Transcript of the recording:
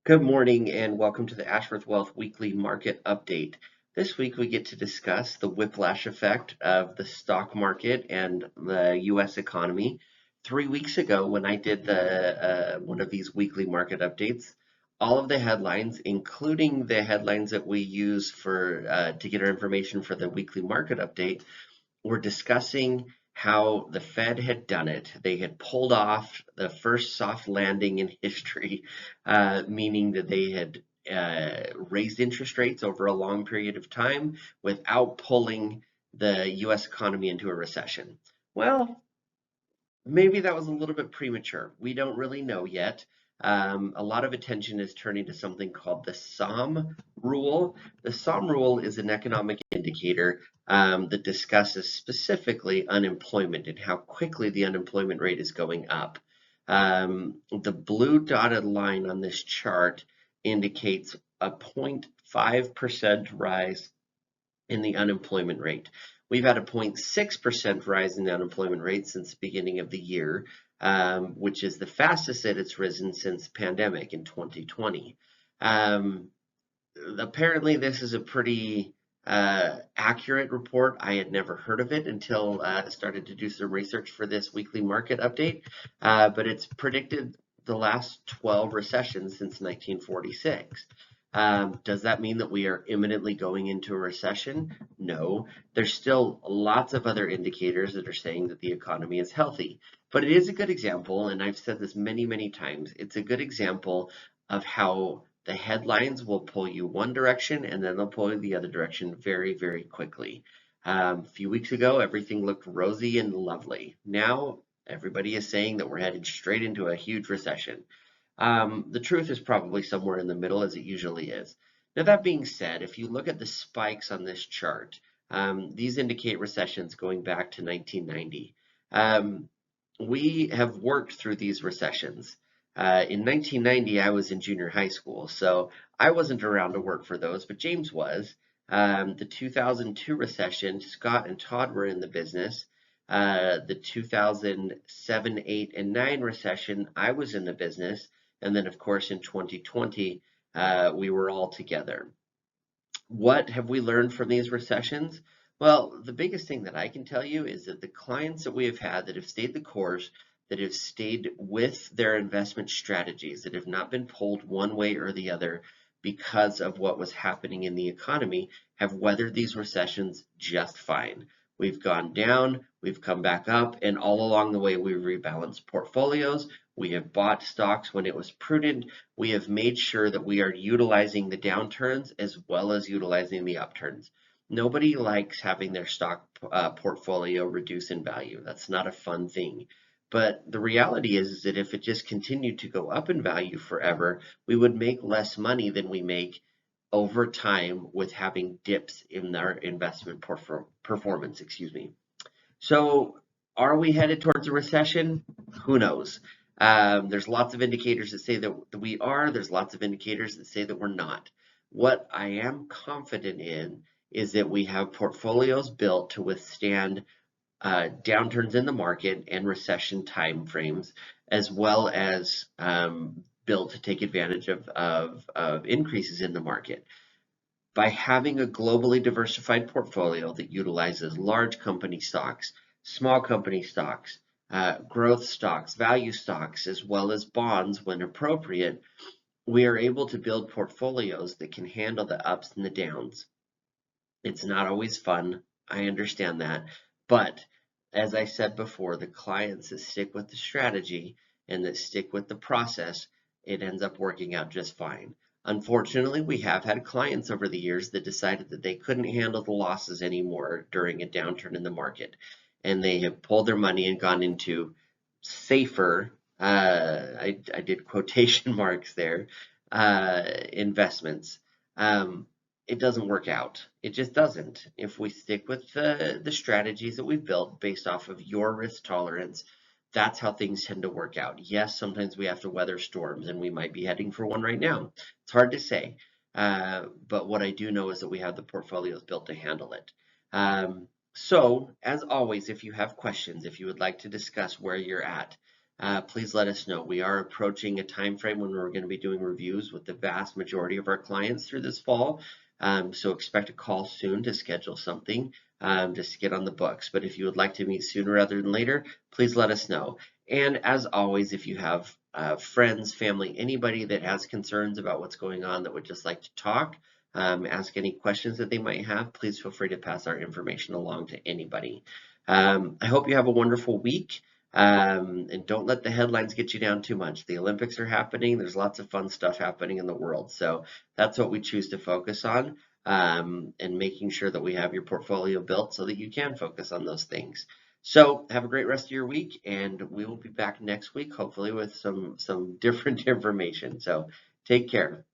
Good morning and welcome to the Ashworth Wealth Weekly Market Update. This week we get to discuss the whiplash effect of the stock market and the U.S. economy. 3 weeks ago, when I did one of these weekly market updates, all of the headlines, including the headlines that we use for to get our information for the weekly market update, were discussing how the Fed had done it. They had pulled off the first soft landing in history, meaning that they had raised interest rates over a long period of time without pulling the US economy into a recession. Well, maybe that was a little bit premature. We don't really know yet. A lot of attention is turning to something called the SOM rule. The SOM rule is an economic indicator that discusses specifically unemployment and how quickly the unemployment rate is going up. The blue dotted line on this chart indicates a 0.5% rise in the unemployment rate. We've had a 0.6% rise in the unemployment rate since the beginning of the year, which is the fastest that it's risen since the pandemic in 2020. Apparently, this is a pretty accurate report. I had never heard of it until I started to do some research for this weekly market update, but it's predicted the last 12 recessions since 1946. Does that mean that we are imminently going into a recession? No. There's still lots of other indicators that are saying that the economy is healthy. But it is a good example, and I've said this many, many times, it's a good example of how the headlines will pull you one direction and then they'll pull you the other direction very, very quickly. A few weeks ago, everything looked rosy and lovely. Now, everybody is saying that we're headed straight into a huge recession. The truth is probably somewhere in the middle, as it usually is. Now, that being said, if you look at the spikes on this chart, these indicate recessions going back to 1990. We have worked through these recessions. In 1990, I was in junior high school, so I wasn't around to work for those, but James was. The 2002 recession, Scott and Todd were in the business. The 2007, 8, and 9 recession, I was in the business. And then, of course, in 2020, we were all together. What have we learned from these recessions? Well, the biggest thing that I can tell you is that the clients that we have had that have stayed the course, that have stayed with their investment strategies, that have not been pulled one way or the other because of what was happening in the economy, have weathered these recessions just fine. We've gone down, we've come back up, and all along the way we've rebalanced portfolios. We have bought stocks when it was prudent. We have made sure that we are utilizing the downturns as well as utilizing the upturns. Nobody likes having their stock portfolio reduce in value. That's not a fun thing. But the reality is that if it just continued to go up in value forever, we would make less money than we make over time with having dips in our investment performance, excuse me. So are we headed towards a recession? Who knows? There's lots of indicators that say that we are. There's lots of indicators that say that we're not. What I am confident in is that we have portfolios built to withstand downturns in the market and recession timeframes, as well as built to take advantage of increases in the market. By having a globally diversified portfolio that utilizes large company stocks, small company stocks, growth stocks, value stocks, as well as bonds when appropriate, we are able to build portfolios that can handle the ups and the downs. It's not always fun, I understand that, but as I said before, the clients that stick with the strategy and that stick with the process, it ends up working out just fine. Unfortunately, we have had clients over the years that decided that they couldn't handle the losses anymore during a downturn in the market, and they have pulled their money and gone into safer, I did quotation marks there, investments. It doesn't work out. It just doesn't. If we stick with the strategies that we've built based off of your risk tolerance, that's how things tend to work out. Yes, sometimes we have to weather storms, and we might be heading for one right now. It's hard to say. But what I do know is that we have the portfolios built to handle it. So, as always, if you have questions, if you would like to discuss where you're at, please let us know. We are approaching a time frame when we're going to be doing reviews with the vast majority of our clients through this fall. So expect a call soon to schedule something just to get on the books. But if you would like to meet sooner rather than later, please let us know. And as always, if you have friends, family, anybody that has concerns about what's going on that would just like to talk, ask any questions that they might have, please feel free to pass our information along to anybody. I hope you have a wonderful week. And don't let the headlines get you down too much. The Olympics are happening. There's lots of fun stuff happening in the world. So that's what we choose to focus on, and making sure that we have your portfolio built so that you can focus on those things. So have a great rest of your week, and we will be back next week, hopefully with some different information. So take care.